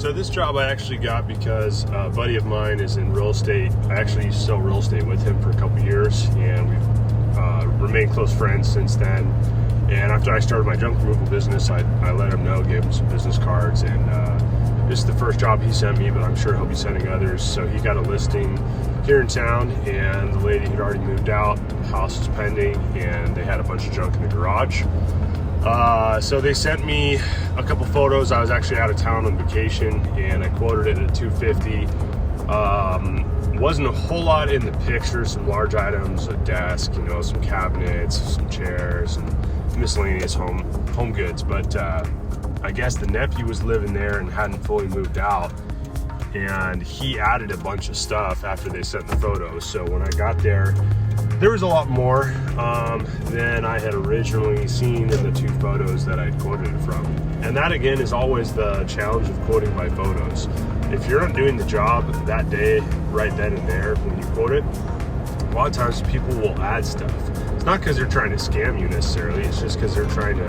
So this job I actually got because a buddy of mine is in real estate. I actually used to sell real estate with him for a couple years, and we've remained close friends since then. And after I started my junk removal business, I let him know, gave him some business cards, and this is the first job he sent me, but I'm sure he'll be sending others. So he got a listing here in town, and the lady had already moved out, the house was pending, and they had a bunch of junk in the garage. So they sent me a couple photos. I was actually out of town on vacation, and I quoted it at $250. Wasn't a whole lot in the picture, some large items, a desk, you know, some cabinets, some chairs, and miscellaneous home goods. But I guess the nephew was living there and hadn't fully moved out, and he added a bunch of stuff after they sent the photos. So when I got there, there was a lot more than I had originally seen in the two photos that I'd quoted it from. And that again is always the challenge of quoting by photos. If you're not doing the job that day, right then and there, when you quote it, a lot of times people will add stuff. It's not because they're trying to scam you necessarily, it's just because they're trying to,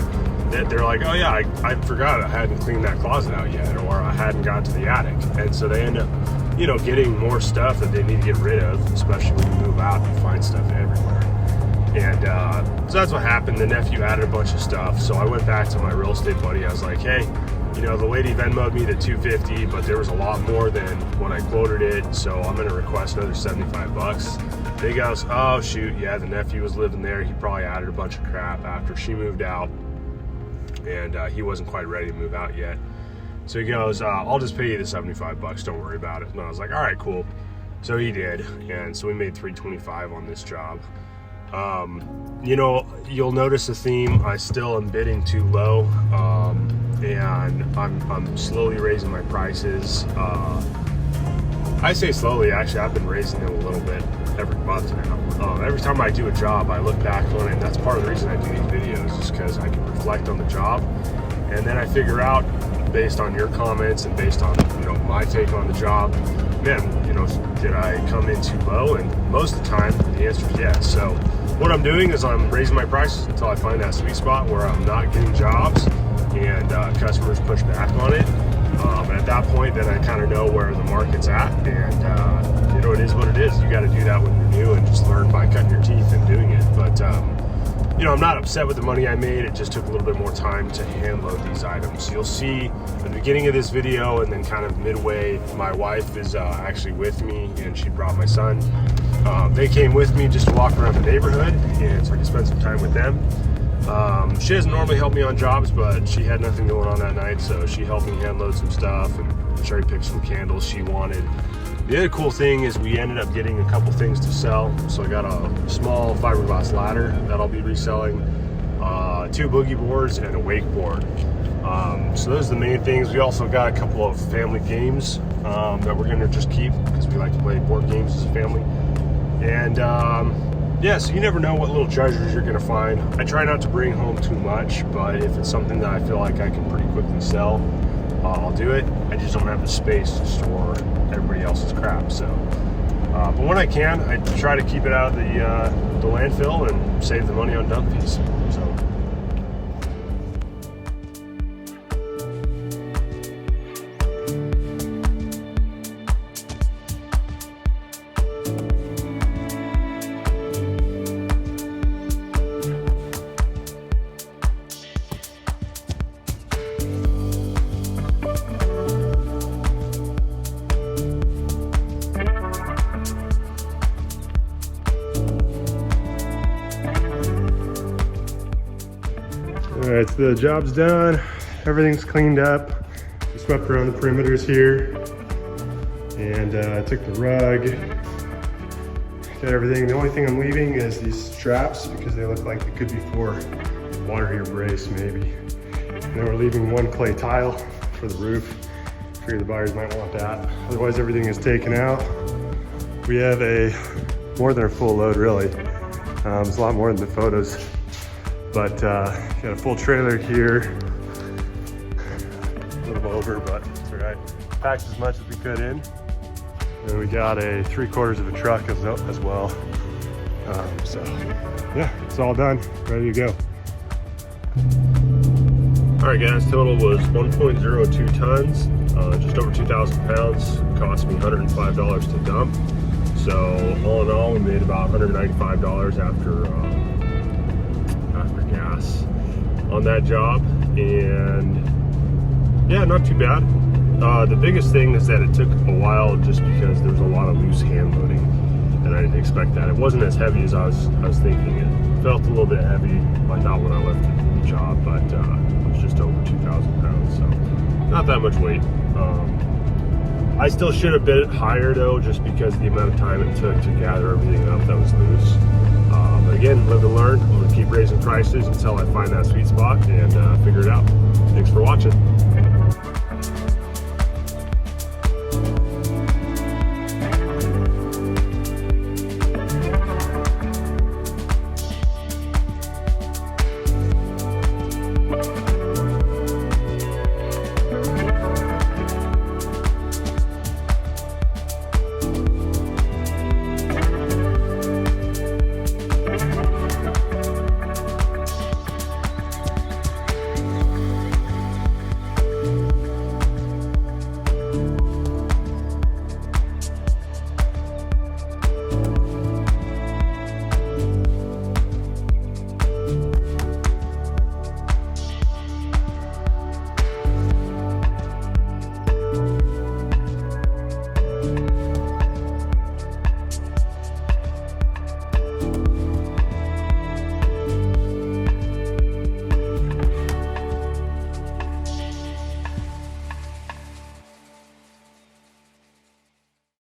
they're like, oh yeah, I forgot I hadn't cleaned that closet out yet, or I hadn't got to the attic. And so they end up, you know, getting more stuff that they need to get rid of, especially when you move out and you find stuff everywhere. And so that's what happened. The nephew added a bunch of stuff. So I went back to my real estate buddy. I was like, hey, you know, the lady Venmo'd me the $250, but there was a lot more than when I quoted it, so I'm gonna request another $75. He goes, oh shoot, yeah, the nephew was living there. He probably added a bunch of crap after she moved out, and he wasn't quite ready to move out yet. So he goes, I'll just pay you the $75, don't worry about it. And I was like, all right, cool. So he did, and so we made $325 on this job. You know, you'll notice a theme. I still am bidding too low, and I'm slowly raising my prices. I say slowly, actually. I've been raising them a little bit every month now. Every time I do a job, I look back on it, and that's part of the reason I do these videos, is because I can reflect on the job, and then I figure out, based on your comments and based on, you know, my take on the job, man, you know, did I come in too low? And most of the time, the answer is yes. So what I'm doing is I'm raising my prices until I find that sweet spot where I'm not getting jobs and customers push back on it. And at that point, then I kind of know where the market's at, and you know, it is what it is. You got to do that when you're new and just learn by cutting your teeth and doing it. But you know, I'm not upset with the money I made. It just took a little bit more time to hand load these items. You'll see at the beginning of this video, and then kind of midway, my wife is actually with me, and she brought my son. They came with me just to walk around the neighborhood, and so I could spend some time with them. She doesn't normally help me on jobs, but she had nothing going on that night, so she helped me hand load some stuff and cherry pick some candles she wanted. The other cool thing is we ended up getting a couple things to sell. So I got a small fiberglass ladder that I'll be reselling, 2 boogie boards, and a wakeboard. So those are the main things. We also got a couple of family games that we're gonna just keep because we like to play board games as a family. And yeah, so you never know what little treasures you're gonna find. I try not to bring home too much, but if it's something that I feel like I can pretty quickly sell, I'll do it. I just don't have the space to store everybody else's crap. So, but when I can, I try to keep it out of the landfill and save the money on dump fees. So. All right, so the job's done. Everything's cleaned up. We swept around the perimeters here, and I took the rug, did everything. The only thing I'm leaving is these straps because they look like they could be for water heater brace maybe. And then we're leaving 1 clay tile for the roof. Figure the buyers might want that. Otherwise, everything is taken out. We have more than a full load, really. It's a lot more than the photos. But got a full trailer here. A little over, but it's all right. Packed as much as we could in. And we got a 3/4 of a truck as well. So yeah, it's all done, ready to go. All right guys, total was 1.02 tons. just over 2,000 pounds. It cost me $105 to dump. So all in all, we made about $195 after gas on that job, and yeah, not too bad. The biggest thing is that it took a while just because there's a lot of loose hand loading, and I didn't expect that. It wasn't as heavy as I was thinking. It felt a little bit heavy, but not when I lifted the job, but it was just over 2,000 pounds, so not that much weight. I still should have bid it higher though, just because of the amount of time it took to gather everything up that was loose. But again, live and learn. I'm gonna keep raising prices until I find that sweet spot and figure it out. Thanks for watching.